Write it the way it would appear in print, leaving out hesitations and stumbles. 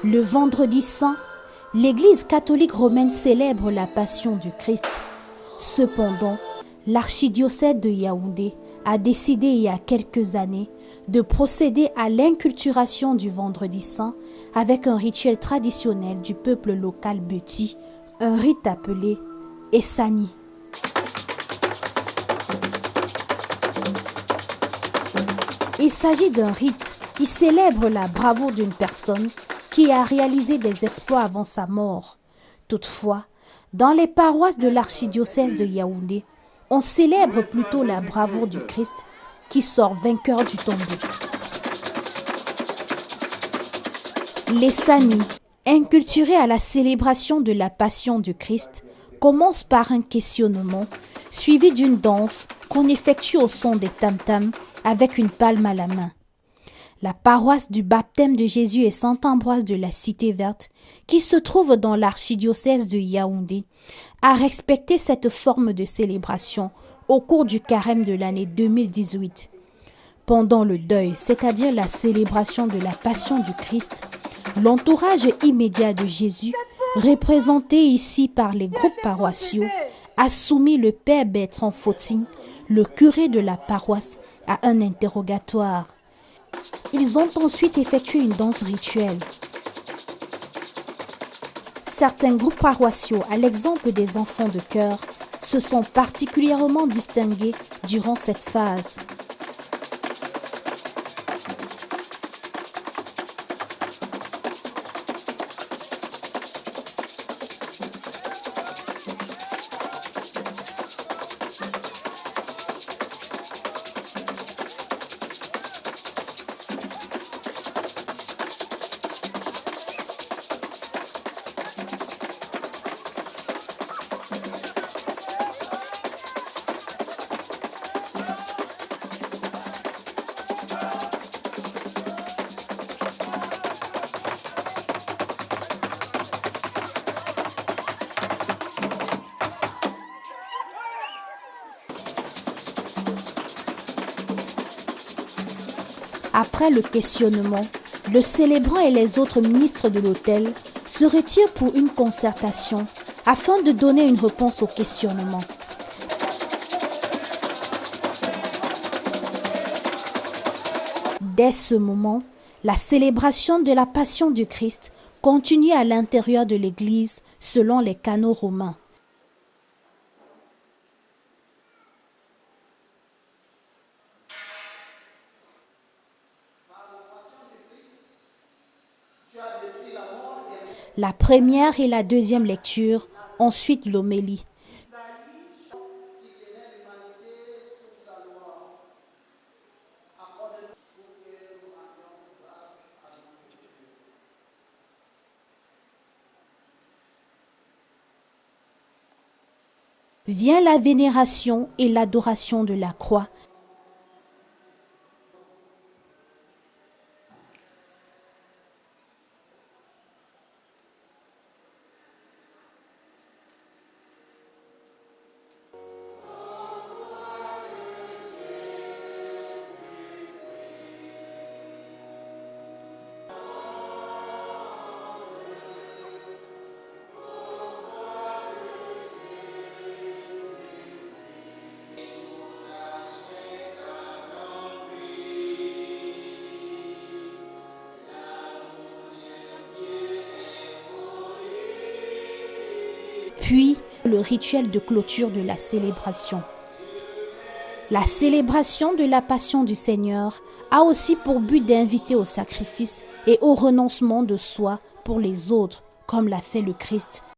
Le vendredi saint, l'Église catholique romaine célèbre la Passion du Christ. Cependant, l'archidiocèse de Yaoundé a décidé il y a quelques années de procéder à l'inculturation du vendredi saint avec un rituel traditionnel du peuple local Beti, un rite appelé Essani. Il s'agit d'un rite qui célèbre la bravoure d'une personne qui a réalisé des exploits avant sa mort. Toutefois, dans les paroisses de l'archidiocèse de Yaoundé, on célèbre plutôt la bravoure du Christ qui sort vainqueur du tombeau. Les Sani, inculturés à la célébration de la Passion du Christ, commencent par un questionnement, suivi d'une danse qu'on effectue au son des tam-tams avec une palme à la main. La paroisse du baptême de Jésus et Saint-Ambroise de la Cité Verte, qui se trouve dans l'archidiocèse de Yaoundé, a respecté cette forme de célébration au cours du carême de l'année 2018. Pendant le deuil, c'est-à-dire la célébration de la Passion du Christ, l'entourage immédiat de Jésus, représenté ici par les groupes paroissiaux, a soumis le père Bertrand Fauting, le curé de la paroisse, à un interrogatoire. Ils ont ensuite effectué une danse rituelle. Certains groupes paroissiaux, à l'exemple des enfants de chœur, se sont particulièrement distingués durant cette phase. Après le questionnement, le célébrant et les autres ministres de l'autel se retirent pour une concertation afin de donner une réponse au questionnement. Dès ce moment, la célébration de la Passion du Christ continue à l'intérieur de l'Église selon les canons romains. La première et la deuxième lecture, ensuite l'homélie. Vient la vénération et l'adoration de la croix. Puis, le rituel de clôture de la célébration. La célébration de la Passion du Seigneur a aussi pour but d'inviter au sacrifice et au renoncement de soi pour les autres, comme l'a fait le Christ.